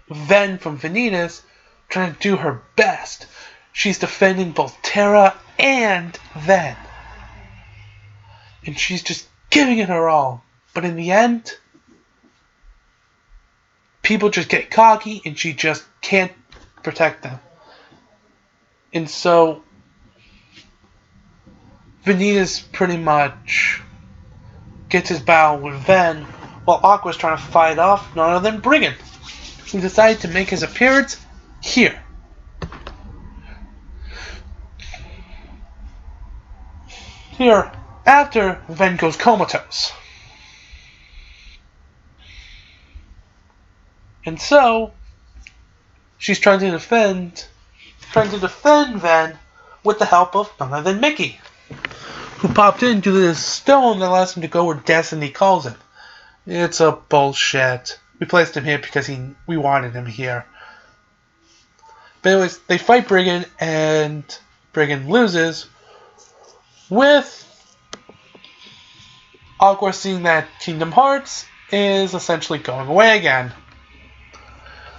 Ven from Vanitas, trying to do her best. She's defending both Terra and Ven. And she's just giving it her all. But in the end, people just get cocky and she just can't protect them. And so, Vanitas pretty much gets his battle with Ven, while Aqua's trying to fight off none other than Brigand, who decided to make his appearance here. Here, after Ven goes comatose. And so, she's trying to defend Ven with the help of none other than Mickey, who popped into this stone that allows him to go where Destiny calls him. It's a bullshit. We placed him here because we wanted him here. But anyways, they fight Brigand, and Brigand loses, with Aqua seeing that Kingdom Hearts is essentially going away again.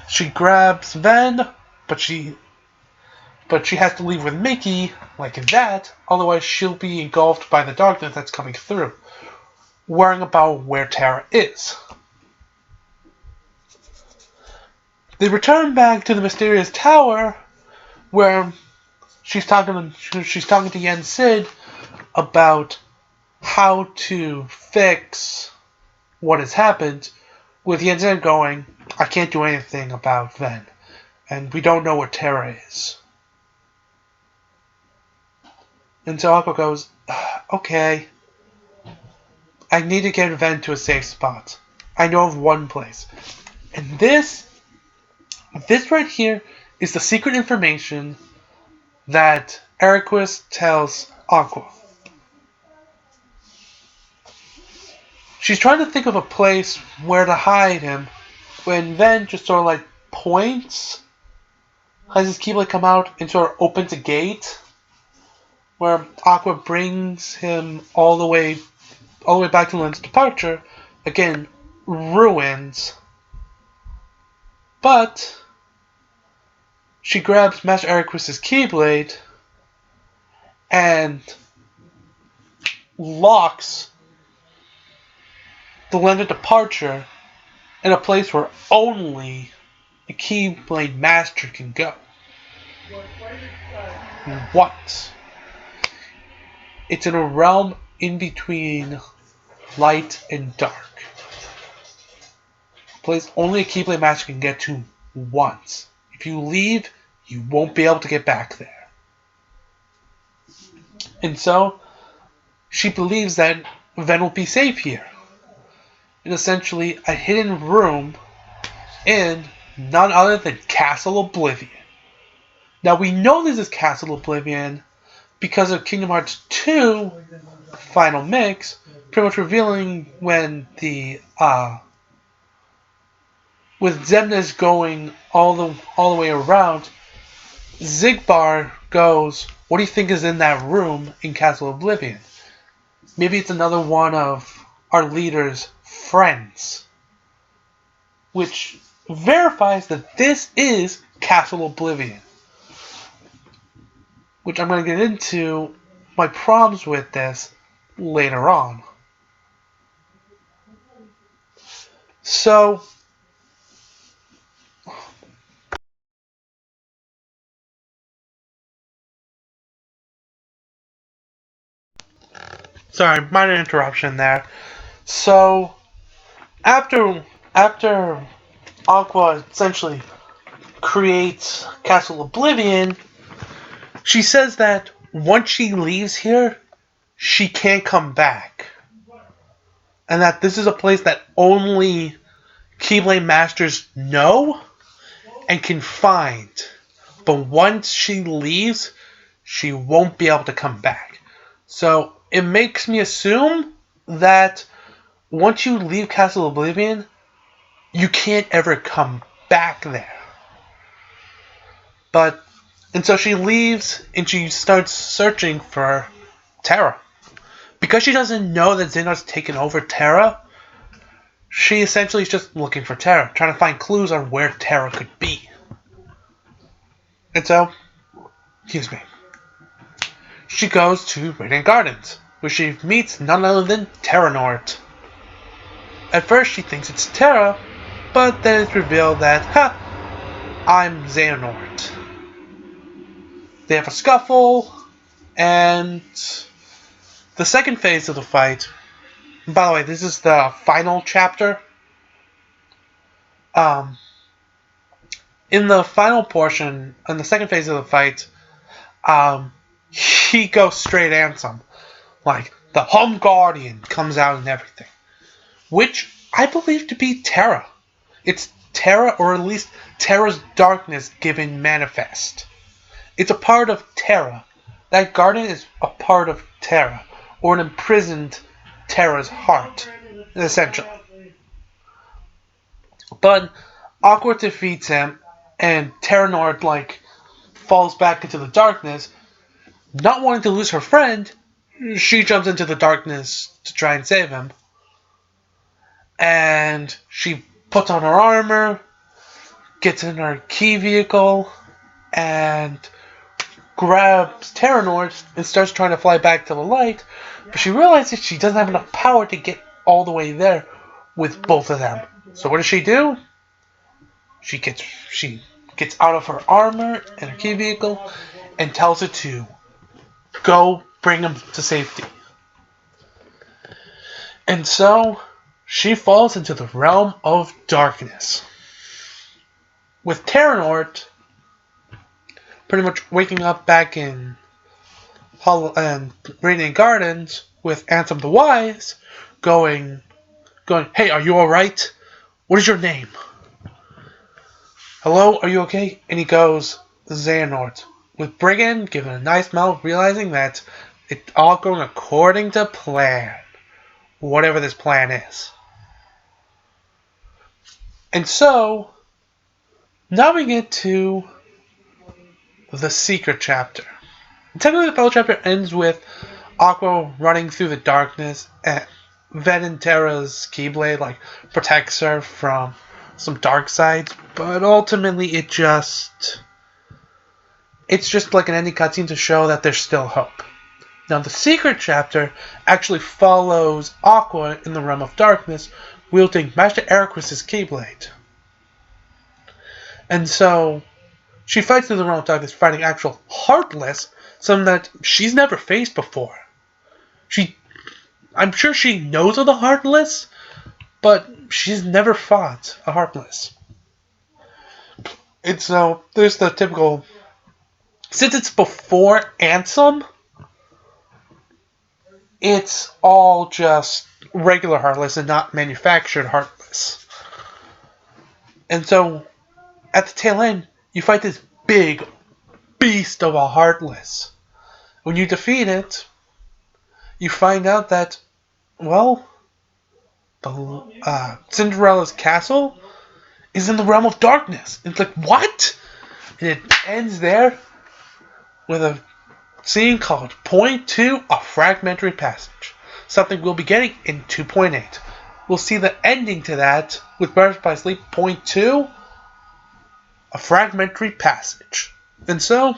She grabs Ven, but she has to leave with Mickey like that, otherwise she'll be engulfed by the darkness that's coming through, worrying about where Terra is. They return back to the mysterious tower, where she's talking to Yen Sid about how to fix what has happened, with Yen Sid going, I can't do anything about Ven, and we don't know where Terra is. And so Aqua goes, okay, I need to get Ven to a safe spot. I know of one place. And this right here is the secret information that Eriquis tells Aqua. She's trying to think of a place where to hide him, when Ven just sort of like points, has his Keyblade come out and sort of opens a gate, where Aqua brings him all the way back to Lynn's departure. Again, ruins. But she grabs Master Eriquis' Keyblade and locks the Lyn's departure in a place where only a Keyblade Master can go. What? It's in a realm in between light and dark. A place only a Keyblade Master can get to once. If you leave, you won't be able to get back there. And so, she believes that Ven will be safe here. In essentially a hidden room in none other than Castle Oblivion. Now we know this is Castle Oblivion because of Kingdom Hearts 2 Final Mix, pretty much revealing when the with Xemnas going all the way around, Xigbar goes, what do you think is in that room in Castle Oblivion? Maybe it's another one of our leader's friends, which verifies that this is Castle Oblivion. Which I'm going to get into my problems with this later on. So, sorry, minor interruption there. So, after Aqua essentially creates Castle Oblivion, she says that once she leaves here, she can't come back. And that this is a place that only Keyblade Masters know and can find. But once she leaves, she won't be able to come back. So it makes me assume that once you leave Castle Oblivion, you can't ever come back there. And so she leaves and she starts searching for Terra. Because she doesn't know that Xehanort's taken over Terra, she essentially is just looking for Terra, trying to find clues on where Terra could be. And so, she goes to Radiant Gardens, where she meets none other than Terranort. At first she thinks it's Terra, but then it's revealed that, I'm Xehanort. They have a scuffle, and the second phase of the fight, by the way, this is the final chapter. In the final portion, in the second phase of the fight, he goes straight Ansem. Like, the Home Guardian comes out and everything. Which I believe to be Terra. It's Terra, or at least Terra's darkness given manifest. It's a part of Terra. That garden is a part of Terra, or an imprisoned Terra's heart, essentially. But Aqua defeats him, and Terranort, falls back into the darkness. Not wanting to lose her friend, she jumps into the darkness to try and save him. And she puts on her armor, gets in her key vehicle, and grabs Terranort and starts trying to fly back to the light, but she realizes she doesn't have enough power to get all the way there with both of them. So what does she do? She gets out of her armor and her key vehicle and tells it to go bring him to safety. And so she falls into the realm of darkness, with Terranort pretty much waking up back in Radiant Gardens with Ansem the Wise going, hey, are you alright? What is your name? Hello, are you okay? And he goes, Xehanort. With Brigand giving a nice mouth, realizing that it's all going according to plan. Whatever this plan is. And so, now we get to the secret chapter. Technically, the final chapter ends with Aqua running through the darkness, and Ven Terra's Keyblade protects her from some dark sides, but ultimately it's just like an ending cutscene to show that there's still hope. Now, the secret chapter actually follows Aqua in the realm of darkness, wielding Master Eraqus' Keyblade. And so she fights through the realm of darkness, fighting actual Heartless, something that she's never faced before. I'm sure she knows of the Heartless, but she's never fought a Heartless. And so there's the typical, since it's before Ansem, it's all just regular Heartless and not manufactured Heartless. And so at the tail end, you fight this big beast of a Heartless. When you defeat it, you find out that, Cinderella's castle is in the realm of darkness. And it's like, what? And it ends there with a scene called Point 2, A Fragmentary Passage. Something we'll be getting in 2.8. We'll see the ending to that with Birth by Sleep Point 2, A Fragmentary Passage. And so,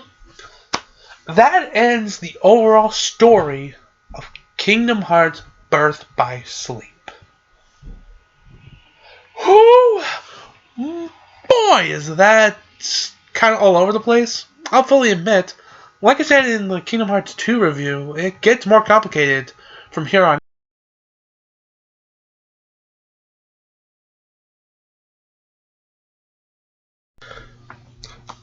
that ends the overall story of Kingdom Hearts Birth by Sleep. Whoo! Boy, is that kind of all over the place. I'll fully admit, like I said in the Kingdom Hearts 2 review, it gets more complicated from here on.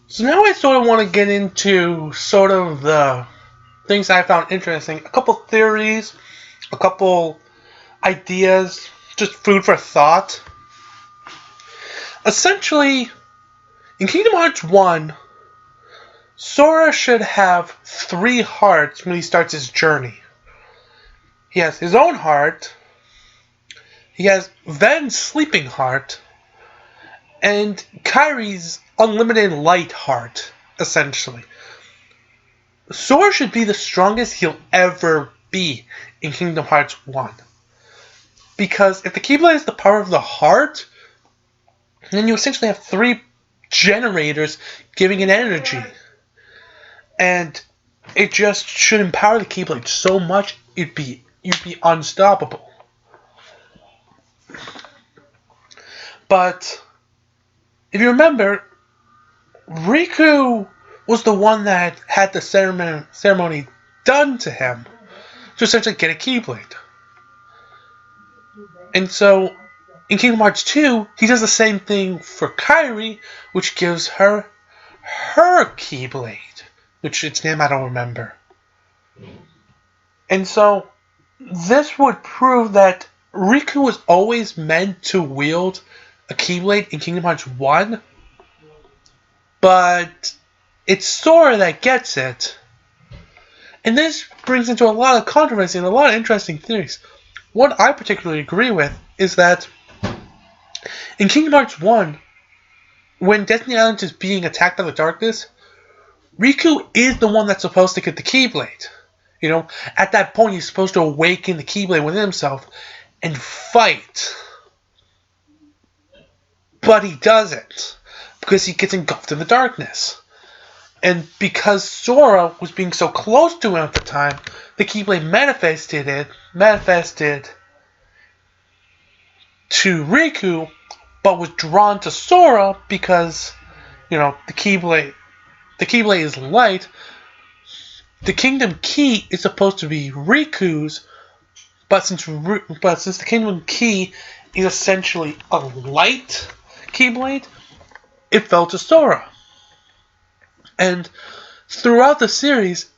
So now I sort of want to get into sort of the things I found interesting. A couple theories, a couple ideas, just food for thought. Essentially, in Kingdom Hearts 1, Sora should have 3 hearts when he starts his journey. He has his own heart, he has Ven's sleeping heart, and Kairi's unlimited light heart, essentially. Sora should be the strongest he'll ever be in Kingdom Hearts 1. Because if the Keyblade is the power of the heart, then you essentially have 3 generators giving it energy. And it just should empower the Keyblade so much you'd be unstoppable. But if you remember, Riku was the one that had the ceremony done to him to essentially get a Keyblade. And so, in Kingdom Hearts 2, he does the same thing for Kairi, which gives her Keyblade, which its name I don't remember. And so, this would prove that Riku was always meant to wield a Keyblade in Kingdom Hearts 1, but it's Sora that gets it. And this brings into a lot of controversy and a lot of interesting theories. What I particularly agree with is that in Kingdom Hearts 1, when Destiny Island is being attacked by the darkness, Riku is the one that's supposed to get the Keyblade. You know, at that point he's supposed to awaken the Keyblade within himself and fight. But he doesn't, because he gets engulfed in the darkness. And because Sora was being so close to him at the time, the Keyblade manifested to Riku, but was drawn to Sora because, you know, the Keyblade is light. The Kingdom Key is supposed to be Riku's, but since the Kingdom Key is essentially a light Keyblade, it fell to Sora. And throughout the series,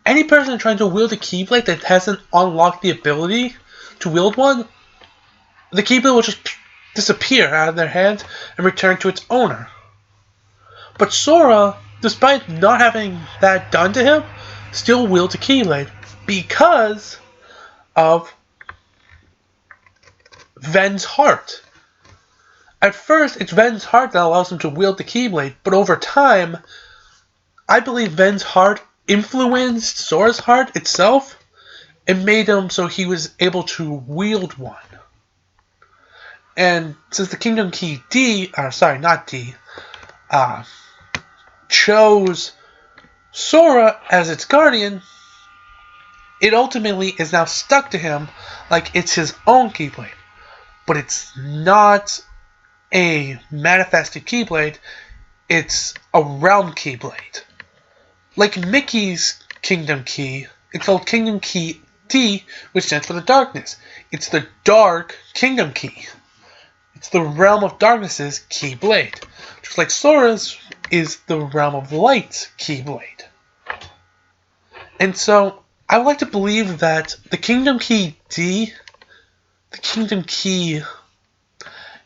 any person trying to wield a Keyblade that hasn't unlocked the ability to wield one, the Keyblade will just disappear out of their hand and return to its owner. But Sora, despite not having that done to him, still wields a Keyblade because of Ven's heart. At first, it's Ven's heart that allows him to wield the Keyblade, but over time, I believe Ven's heart influenced Sora's heart itself and made him so he was able to wield one. And since the Kingdom Key chose Sora as its guardian, it ultimately is now stuck to him like it's his own Keyblade. But it's not a manifested Keyblade, it's a realm Keyblade. Like Mickey's Kingdom Key, it's called Kingdom Key D, which stands for the darkness. It's the Dark Kingdom Key. It's the Realm of Darkness's Keyblade. Just like Sora's is the Realm of Light's Keyblade. And so, I would like to believe that the Kingdom Key D, the Kingdom Key,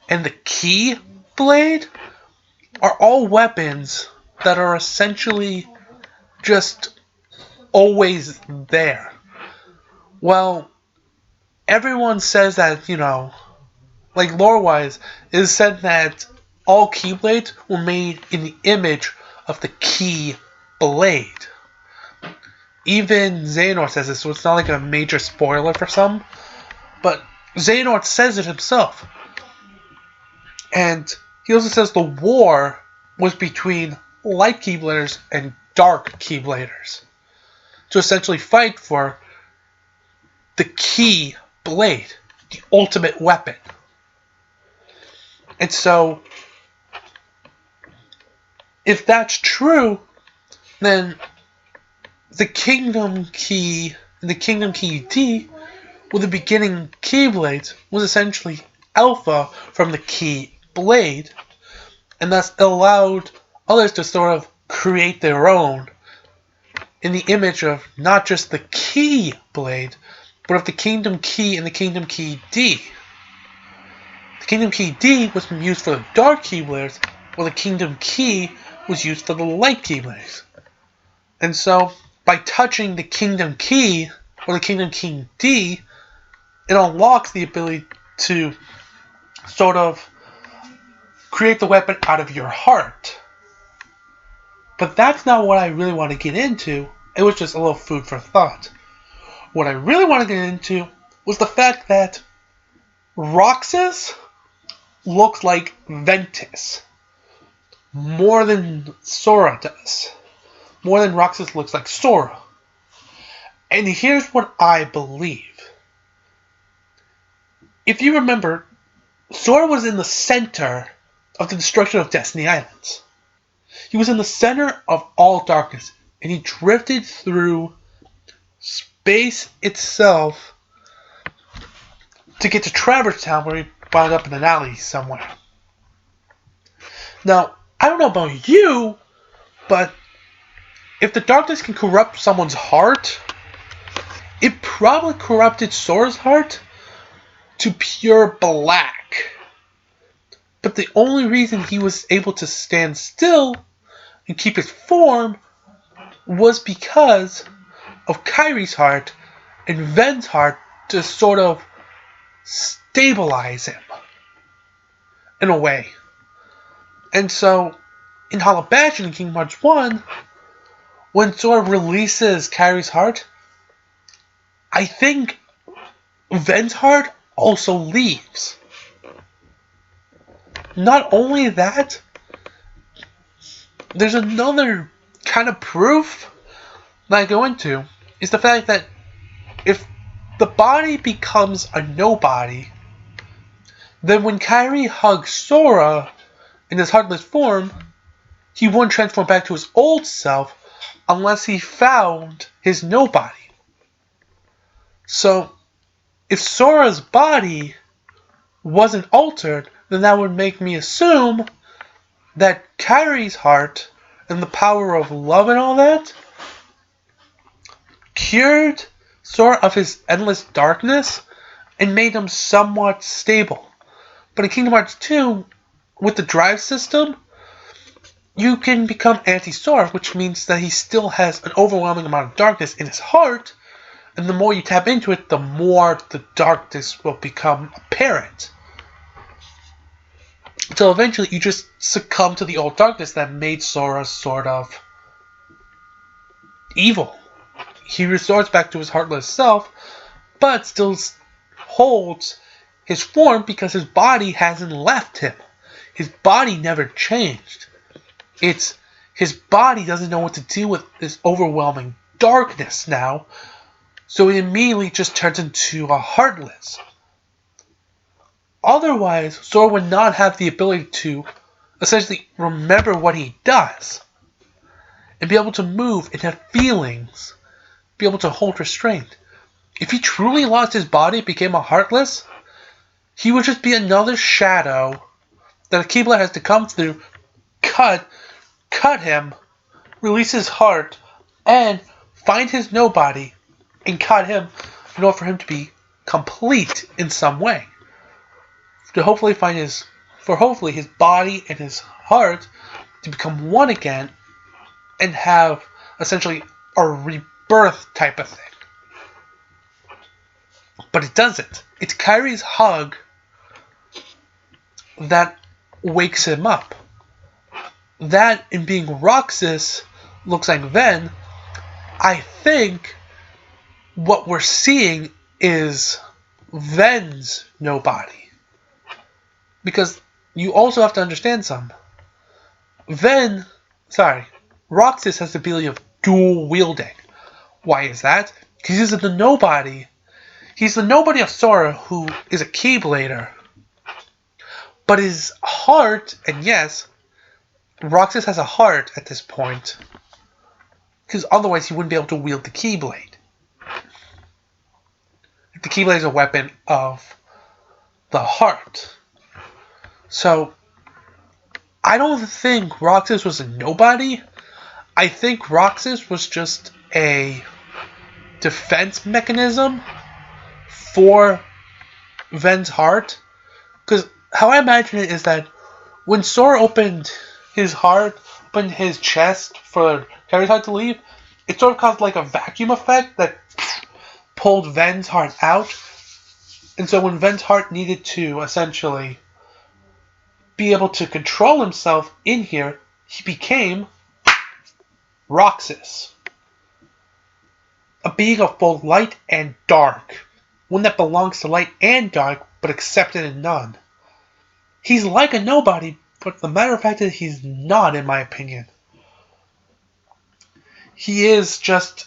and the Keyblade are all weapons that are essentially just always there. Well, everyone says that, you know, like lore-wise, it is said that all Keyblades were made in the image of the Keyblade. Even Xehanort says this, so it's not like a major spoiler for some, but Xehanort says it himself. And he also says the war was between light Keybladers and dark Keybladers to essentially fight for the Keyblade, the ultimate weapon. And so, if that's true, then the Kingdom Key and the Kingdom Key D, with the beginning Keyblades, was essentially alpha from the Keyblade, and thus allowed others to sort of create their own in the image of not just the Keyblade, but of the Kingdom Key and the Kingdom Key D. The Kingdom Key D was used for the Dark Keybladers, while the Kingdom Key was used for the Light Keybladers. And so, by touching the Kingdom Key, or the Kingdom Key D, it unlocks the ability to sort of create the weapon out of your heart. But that's not what I really want to get into. It was just a little food for thought. What I really want to get into was the fact that Roxas looks like Ventus more than Sora does. More than Roxas looks like Sora. And here's what I believe. If you remember, Sora was in the center of the destruction of Destiny Islands. He was in the center of all darkness, and he drifted through space itself to get to Traverse Town, where he wound up in an alley somewhere. Now, I don't know about you, but if the darkness can corrupt someone's heart, it probably corrupted Sora's heart to pure black. But the only reason he was able to stand still and keep his form was because of Kairi's heart and Ven's heart to sort of stabilize him in a way. And so, in Hollow Bastion in Kingdom Hearts 1, when Sora releases Kairi's heart, I think Ven's heart also leaves. Not only that, there's another kind of proof that I go into, is the fact that if the body becomes a nobody, then when Kairi hugs Sora in his heartless form, he wouldn't transform back to his old self unless he found his nobody. So, if Sora's body wasn't altered, then that would make me assume that Kairi's heart and the power of love and all that cured Sora of his endless darkness and made him somewhat stable. But in Kingdom Hearts 2, with the drive system, you can become anti-Sora, which means that he still has an overwhelming amount of darkness in his heart, and the more you tap into it, the more the darkness will become apparent. Until eventually you just succumb to the old darkness that made Sora sort of evil. He resorts back to his heartless self, but still holds his form because his body hasn't left him. His body never changed. It's his body doesn't know what to do with this overwhelming darkness now, so it immediately just turns into a heartless. Otherwise, Sora would not have the ability to essentially remember what he does and be able to move and have feelings, be able to hold restraint. If he truly lost his body, became a heartless, he would just be another shadow that a Keyblade has to come through, cut him, release his heart, and find his nobody and cut him in order for him to be complete in some way. Hopefully his body and his heart to become one again and have essentially a rebirth type of thing. But it doesn't. It's Kairi's hug that wakes him up. That, in being Roxas, looks like Ven. I think what we're seeing is Ven's nobody. Because you also have to understand something. Roxas has the ability of dual wielding. Why is that? Because he's the nobody. He's the nobody of Sora who is a Keyblader. But his heart, and yes, Roxas has a heart at this point. Because otherwise he wouldn't be able to wield the Keyblade. The Keyblade is a weapon of the heart. So, I don't think Roxas was a nobody. I think Roxas was just a defense mechanism for Ven's heart. Because how I imagine it is that when Sora opened his heart, opened his chest for Kairi's heart to leave, it sort of caused like a vacuum effect that pulled Ven's heart out. And so when Ven's heart needed to essentially be able to control himself in here, he became Roxas. A being of both light and dark. One that belongs to light and dark, but accepted in none. He's like a nobody, but the matter of fact is he's not, in my opinion. He is just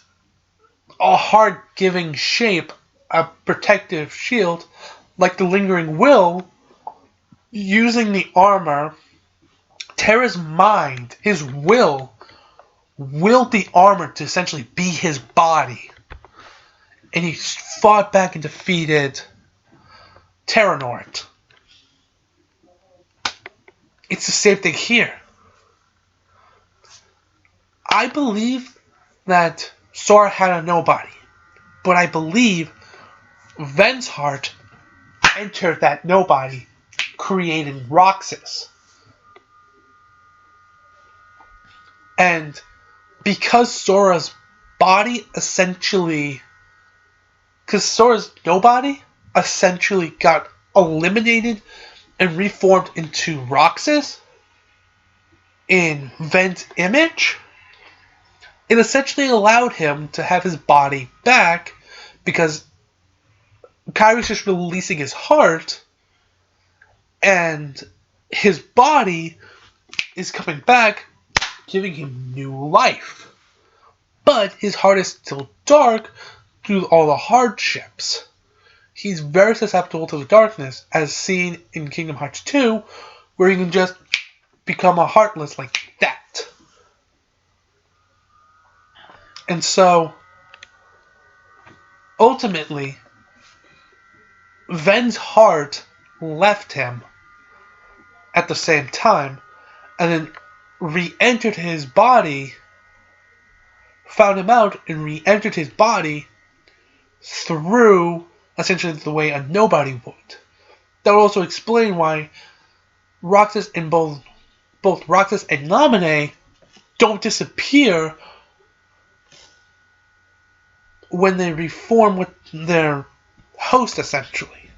a heart-giving shape, a protective shield, like the Lingering Will, using the armor. Terra's mind, his willed the armor to essentially be his body. And he fought back and defeated Terranort. It's the same thing here. I believe that Sora had a nobody, but I believe Ven's heart entered that nobody, creating Roxas. And because Sora's body essentially... Because Sora's nobody essentially got eliminated and reformed into Roxas in Ven's image, it essentially allowed him to have his body back because Kyrie's just releasing his heart and his body is coming back, giving him new life. But his heart is still dark due to all the hardships. He's very susceptible to the darkness, as seen in Kingdom Hearts 2, where he can just become a heartless like that. And so, ultimately, Ven's heart left him at the same time, and then re-entered his body, found him out, and re-entered his body through essentially the way a nobody would. That would also explain why Roxas and both Roxas and Naminé don't disappear when they reform with their host, essentially.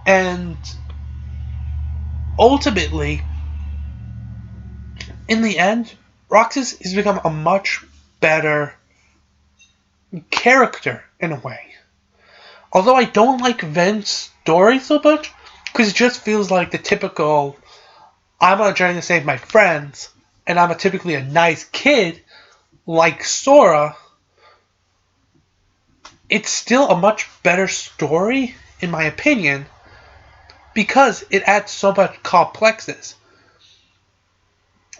And ultimately, in the end, Roxas has become a much better character in a way. Although I don't like Ven's story so much, because it just feels like the typical, I'm on a journey to save my friends, and I'm typically a nice kid, like Sora. It's still a much better story, in my opinion, because it adds so much complexness.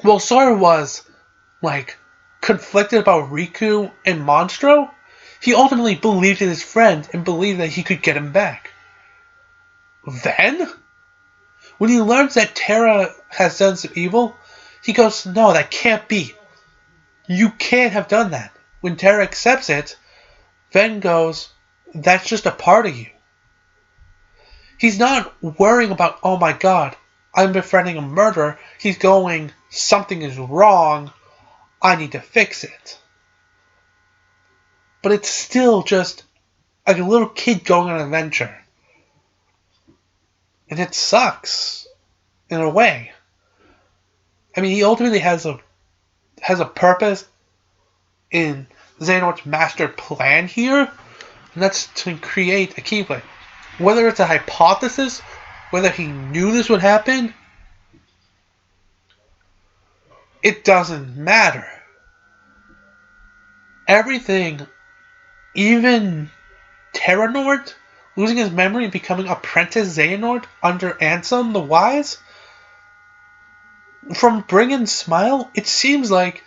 Well, Sora was, conflicted about Riku and Monstro, he ultimately believed in his friend and believed that he could get him back. Then, when he learns that Terra has done some evil, he goes, no, that can't be. You can't have done that. When Terra accepts it, Ven goes, that's just a part of you. He's not worrying about, oh my god, I'm befriending a murderer. He's going, something is wrong, I need to fix it. But it's still just like a little kid going on an adventure. And it sucks, in a way. I mean, he ultimately has a purpose in Xehanort's master plan here, and that's to create a Keyblade. Whether it's a hypothesis, whether he knew this would happen, it doesn't matter. Everything, even Terranort, losing his memory and becoming Apprentice Xehanort under Ansem the Wise, from Brigand's smile, it seems like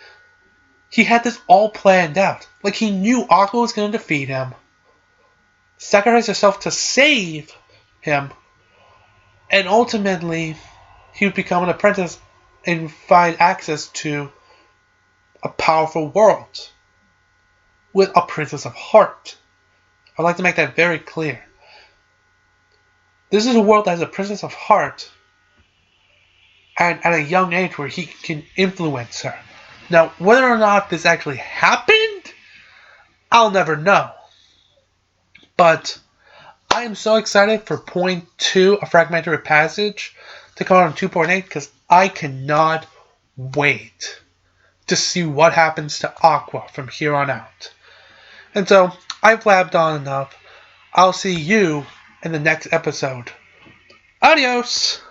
he had this all planned out. Like he knew Aqua was going to defeat him, sacrifice herself to save him, and ultimately he would become an apprentice and find access to a powerful world with a Princess of Heart. I'd like to make that very clear. This is a world that has a Princess of Heart, and at a young age where he can influence her. Now, whether or not this actually happened, I'll never know. But I I am so excited for point 2 of Fragmentary Passage to come out on 2.8 because I cannot wait to see what happens to Aqua from here on out. And so, I've blabbed on enough. I'll see you in the next episode. Adios!